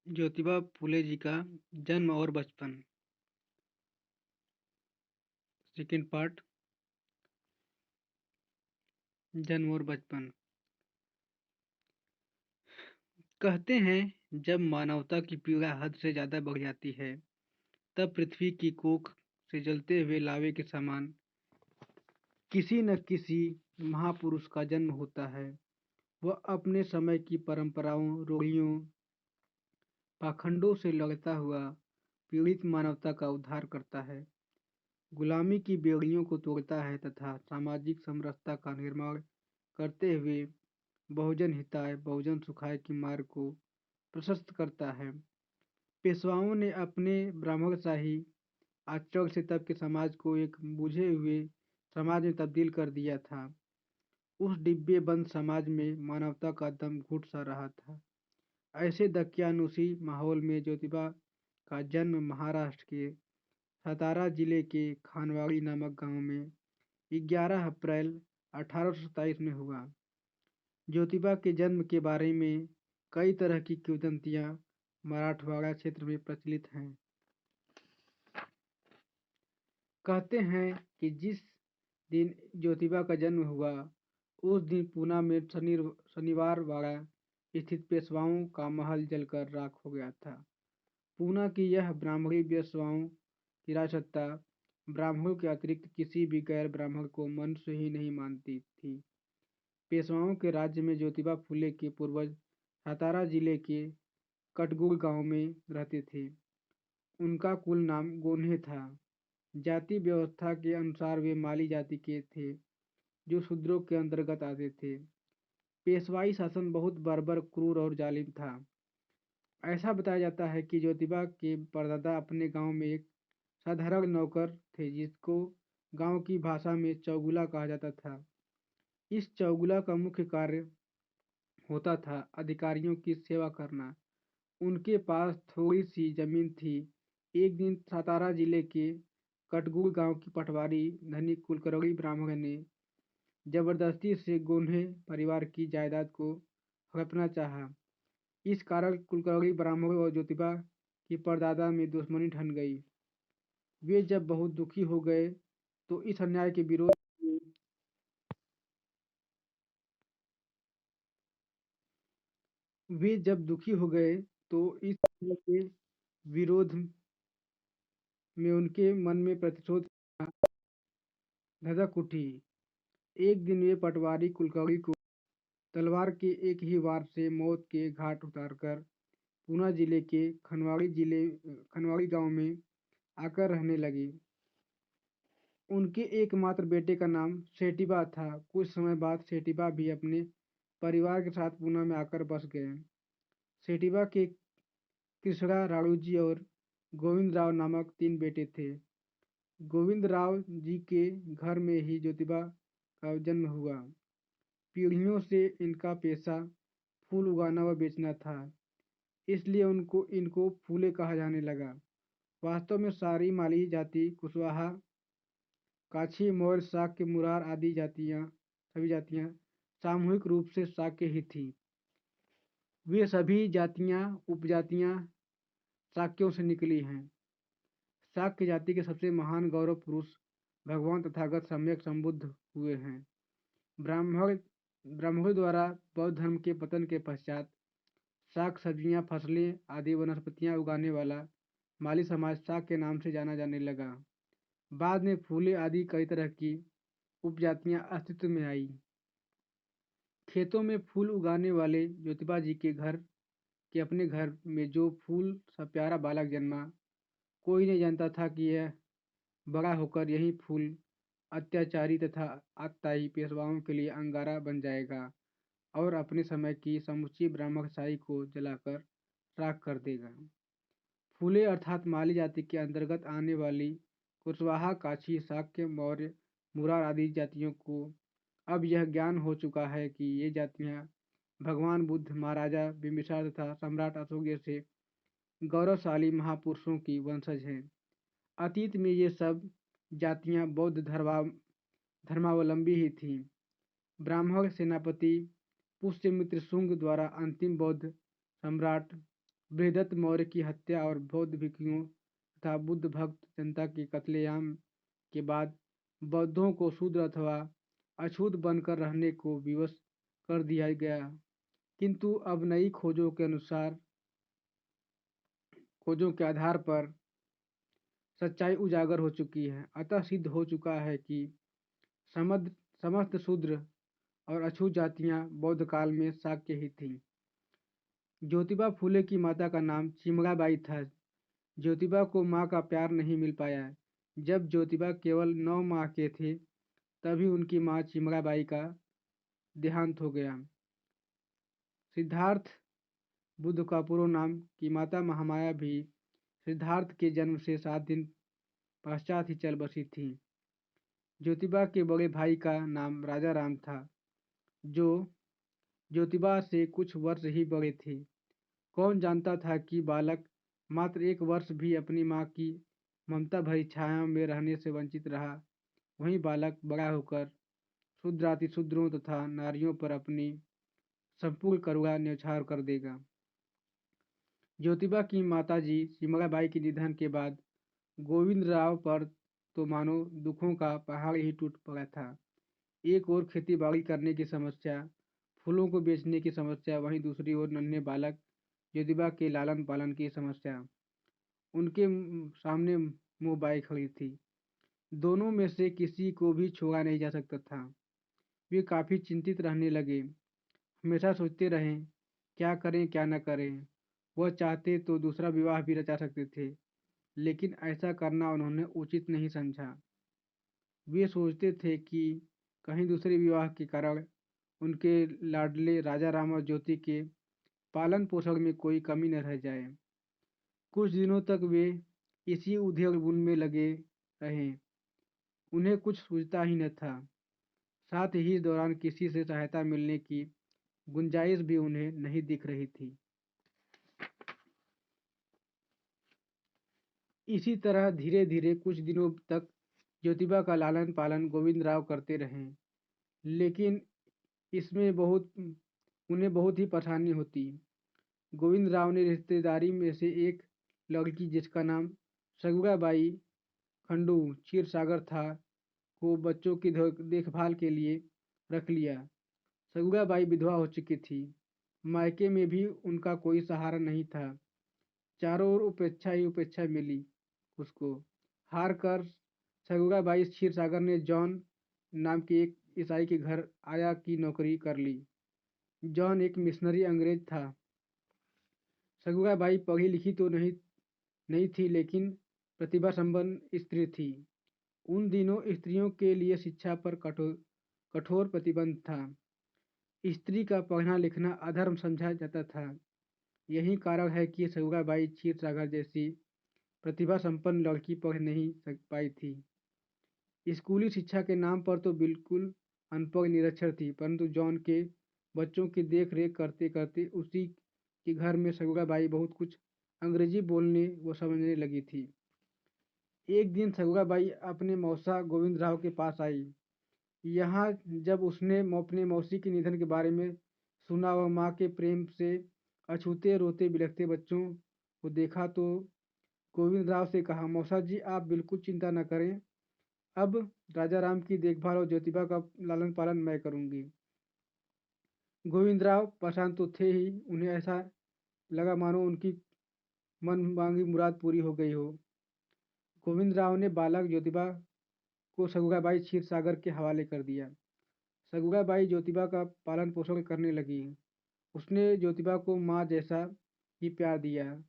ज्योतिबा फूले जी का जन्म और बचपन। Second part. जन्म और बचपन। कहते हैं जब मानवता की पीड़ा हद से ज्यादा बढ़ जाती है तब पृथ्वी की कोख से जलते हुए लावे के समान किसी न किसी महापुरुष का जन्म होता है। वह अपने समय की परंपराओं, रूढ़ियों, पाखंडों से लड़ता हुआ पीड़ित मानवता का उद्धार करता है, गुलामी की बेड़ियों को तोड़ता है तथा सामाजिक समरसता का निर्माण करते हुए बहुजन हिताय बहुजन सुखाय की मार्ग को प्रशस्त करता है। पेशवाओं ने अपने ब्राह्मणशाही आचरण से तब के समाज को एक बुझे हुए समाज में तब्दील कर दिया था। उस डिब्बे बंद समाज में मानवता का दम घुट सा रहा था। ऐसे दकियानुसी माहौल में ज्योतिबा का जन्म महाराष्ट्र के सतारा जिले के खानवाड़ी नामक गांव में 11 अप्रैल 1827 में हुआ। ज्योतिबा के जन्म के बारे में कई तरह की किंवदंतियां मराठवाड़ा क्षेत्र में प्रचलित हैं। कहते हैं कि जिस दिन ज्योतिबा का जन्म हुआ उस दिन पूना में शनिवार वाड़ा स्थित पेशवाओं का महल जलकर राख हो गया था। पूना की यह ब्राह्मणी पेशवाओं की राजसत्ता ब्राह्मणों के अतिरिक्त किसी भी गैर ब्राह्मण को मनुष्य ही नहीं मानती थी। पेशवाओं के राज्य में ज्योतिबा फुले के पूर्वज सातारा जिले के कटगुड़ गांव में रहते थे। उनका कुल नाम गोन्हे था। जाति व्यवस्था के अनुसार वे माली जाति के थे जो शूद्रों के अंतर्गत आते थे। पेशवाई शासन बहुत बर्बर, क्रूर और जालिम था। ऐसा बताया जाता है कि ज्योतिबा के परदादा अपने गांव में एक साधारण नौकर थे जिसको गांव की भाषा में चौगुला कहा जाता था। इस चौगुला का मुख्य कार्य होता था अधिकारियों की सेवा करना। उनके पास थोड़ी सी जमीन थी। एक दिन सातारा जिले के कटगुड़ गांव की पटवारी धनी कुलकर्णी ब्राह्मण ने जबरदस्ती से गोन्हे परिवार की जायदाद को हड़पना चाहा। इस कारण कुलकर्णी ब्राह्मण और ज्योतिबा की परदादा में दुश्मनी ठन गई। वे जब बहुत दुखी हो गए तो इस अन्याय के विरोध वे जब दुखी हो गए तो इस अन्याय के विरोध में उनके मन में प्रतिशोध धधक उठी। एक दिन वे पटवारी कुलकर्णी को तलवार के एक ही वार से मौत के घाट उतारकर पूना जिले के खनवाड़ी गांव में आकर रहने लगे। उनके एकमात्र बेटे का नाम सेठिबा था। कुछ समय बाद सेठिबा भी अपने परिवार के साथ पूना में आकर बस गए। सेठिबा के कृष्णा, राणूजी और गोविंद राव नामक 3 बेटे थे। गोविंद राव जी के घर में ही ज्योतिबा का जन्म हुआ। पीढ़ियों से इनका पेशा फूल उगाना व बेचना था, इसलिए इनको फूले कहा जाने लगा। वास्तव में सारी माली जाति कुशवाहा, काछी, मौर्य, शाक्य, मुरार आदि सभी जातियां सामूहिक रूप से शाक्य ही थीं। वे सभी जातियां उपजातियां शाक्यों से निकली हैं। शाक्य जाति के सबसे महान गौरव पुरुष भगवान तथागत सम्यक संबुद्ध हुए हैं। ब्राह्मणों द्वारा बौद्ध धर्म के पतन के पश्चात शाक सब्जियां, फसलें आदि वनस्पतियां उगाने वाला माली समाज शाक के नाम से जाना जाने लगा। बाद में फूले आदि कई तरह की उपजातियां अस्तित्व में आई। खेतों में फूल उगाने वाले ज्योतिबा जी के अपने घर में जो फूल सा प्यारा बालक जन्मा, कोई नहीं जानता था कि यह बड़ा होकर यही फूल अत्याचारी तथा आतताई पेशवाओं के लिए अंगारा बन जाएगा और अपने समय की समुची ब्राह्मणशाही को जलाकर राख कर देगा। फूले अर्थात माली जाति के अंतर्गत आने वाली कुशवाहा, काछी, शाक्य, मौर्य, मुरार आदि जातियों को अब यह ज्ञान हो चुका है कि ये जातियां भगवान बुद्ध, महाराजा बिंबिसार तथा सम्राट अशोक जैसे गौरवशाली महापुरुषों की वंशज हैं। अतीत में ये सब जातियां बौद्ध धर्मावलंबी ही थीं। ब्राह्मण सेनापति पुष्यमित्र शुंग द्वारा अंतिम बौद्ध सम्राट बृहदत्त मौर्य की हत्या और बौद्ध भिक्षुओं तथा बुद्ध भक्त जनता के कत्लेआम के बाद बौद्धों को शूद्र अथवा अछूत बनकर रहने को विवश कर दिया गया। किंतु अब नई खोजों के आधार पर सच्चाई उजागर हो चुकी है। अतः सिद्ध हो चुका है कि समस्त शूद्र और अछूत जातियां बौद्ध काल में शाक्य ही थीं। ज्योतिबा फूले की माता का नाम चिमड़ाबाई था। ज्योतिबा को माँ का प्यार नहीं मिल पाया। जब ज्योतिबा केवल 9 माह के थे तभी उनकी माँ चिमड़ाबाई का देहांत हो गया। सिद्धार्थ बुद्ध का पूर्व नाम की माता महामाया भी सिद्धार्थ के जन्म से 7 दिन पश्चात ही चल बसी थी। ज्योतिबा के बड़े भाई का नाम राजा राम था, जो ज्योतिबा से कुछ वर्ष ही बड़े थे। कौन जानता था कि बालक मात्र 1 वर्ष भी अपनी माँ की ममता भरी छाया में रहने से वंचित रहा। वहीं बालक बड़ा होकर शूद्रातिशूद्रों तथा नारियों पर अपनी संपूर्ण करुणा न्यौछावर कर देगा। ज्योतिबा की माताजी चिमड़ाबाई के निधन के बाद गोविंद राव पर तो मानो दुखों का पहाड़ ही टूट पड़ा था। एक ओर खेती बाड़ी करने की समस्या, फूलों को बेचने की समस्या, वहीं दूसरी ओर नन्हे बालक ज्योतिबा के लालन पालन की समस्या उनके सामने मुंह बाई खड़ी थी। दोनों में से किसी को भी छोड़ा नहीं जा सकता था। वे काफी चिंतित रहने लगे। हमेशा सोचते रहे क्या करें क्या न करें। वह चाहते तो दूसरा विवाह भी रचा सकते थे, लेकिन ऐसा करना उन्होंने उचित नहीं समझा। वे सोचते थे कि कहीं दूसरे विवाह के कारण उनके लाडले राजा राम और ज्योति के पालन पोषण में कोई कमी न रह जाए। कुछ दिनों तक वे इसी उधेड़-बुन में लगे रहे। उन्हें कुछ सूझता ही न था। साथ ही इस दौरान किसी से सहायता मिलने की गुंजाइश भी उन्हें नहीं दिख रही थी। इसी तरह धीरे धीरे कुछ दिनों तक ज्योतिबा का लालन पालन गोविंद राव करते रहे, लेकिन इसमें उन्हें बहुत ही परेशानी होती। गोविंद राव ने रिश्तेदारी में से एक लड़की जिसका नाम सगुड़ाबाई खंडू क्षीरसागर था को बच्चों की देखभाल के लिए रख लिया। सगुड़ाबाई विधवा हो चुकी थी। मायके में भी उनका कोई सहारा नहीं था। चारों ओर उपेक्षा ही उपेक्षा मिली उसको। हार कर सगुड़ाबाई क्षीरसागर ने जॉन नाम के एक ईसाई के घर आया की नौकरी कर ली। जॉन एक मिशनरी अंग्रेज था। सगुड़ाबाई पढ़ी लिखी तो नहीं थी, लेकिन प्रतिभा संपन्न स्त्री थी। उन दिनों स्त्रियों के लिए शिक्षा पर कठोर प्रतिबंध था। स्त्री का पढ़ना लिखना अधर्म समझा जाता था। यही कारण है कि सगुड़ाबाई क्षीरसागर जैसी प्रतिभा संपन्न लड़की पढ़ नहीं पाई थी। स्कूली शिक्षा के नाम पर तो बिल्कुल अनपढ़ निरक्षर थी, परंतु जॉन के बच्चों की देख रेख करते करते उसी के घर में सगुड़ाबाई बहुत कुछ अंग्रेजी बोलने व समझने लगी थी। एक दिन सगुड़ाबाई अपने मौसा गोविंद राव के पास आई। यहाँ जब उसने अपने मौसी के निधन के बारे में सुना व माँ के प्रेम से अछूते रोते बिलखते बच्चों को देखा तो गोविंद राव से कहा, मौसा जी आप बिल्कुल चिंता न करें, अब राजा राम की देखभाल और ज्योतिबा का लालन पालन मैं करूंगी। गोविंद राव परेशान तो थे ही, उन्हें ऐसा लगा मानो उनकी मन मांगी मुराद पूरी हो गई हो। गोविंद राव ने बालक ज्योतिबा को सगुड़ाबाई क्षीरसागर के हवाले कर दिया। सगुड़ाबाई ज्योतिबा का पालन पोषण करने लगी। उसने ज्योतिबा को माँ जैसा ही प्यार दिया।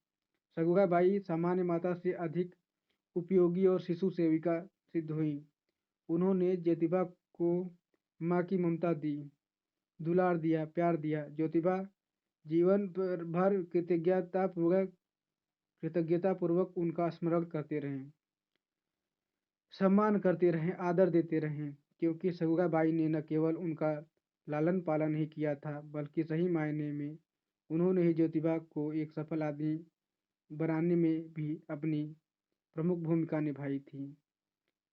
सगुड़ाबाई सामान्य माता से अधिक उपयोगी और शिशु सेविका सिद्ध हुई। उन्होंने ज्योतिबा को माँ की ममता दी, दुलार दिया, प्यार दिया। ज्योतिबा जीवन भर कृतज्ञतापूर्वक उनका स्मरण करते रहें, सम्मान करते रहें, आदर देते रहें, क्योंकि सगुड़ाबाई ने न केवल उनका लालन पालन ही किया था, बल्कि सही मायने में उन्होंने ही ज्योतिबा को एक सफल आदमी बनाने में भी अपनी प्रमुख भूमिका निभाई थी।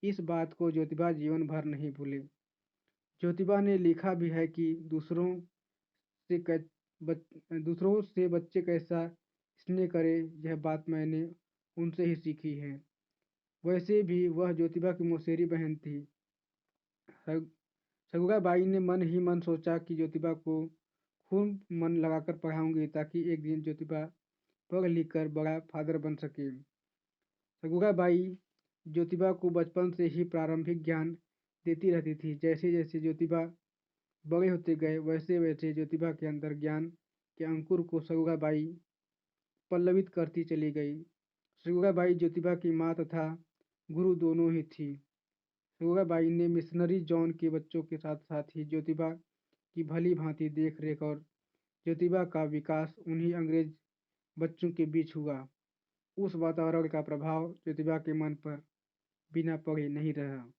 इस बात को ज्योतिबा जीवन भर नहीं भूले। ज्योतिबा ने लिखा भी है कि दूसरों से बच्चे कैसा स्नेह करे, यह बात मैंने उनसे ही सीखी है। वैसे भी वह ज्योतिबा की मौसेरी बहन थी। सगुराबाई ने मन ही मन सोचा कि ज्योतिबा को खूब मन लगाकर पढ़ाऊंगी ताकि एक दिन ज्योतिबा पढ़ लिख कर बड़ा फादर बन सके। सगुराबाई ज्योतिबा को बचपन से ही प्रारंभिक ज्ञान देती रहती थी। जैसे जैसे ज्योतिबा बड़े होते गए वैसे वैसे ज्योतिबा के अंदर ज्ञान के अंकुर को सगुराबाई पल्लवित करती चली गई। सगुराबाई ज्योतिबा की माँ तथा गुरु दोनों ही थी। सगुराबाई ने मिशनरी जॉन के बच्चों के साथ साथ ही ज्योतिबा की भली भांति देख रेख और ज्योतिबा का विकास उन्हीं अंग्रेज बच्चों के बीच हुआ। उस वातावरण का प्रभाव ज्योतिबा के मन पर बिना पढ़े नहीं रहा।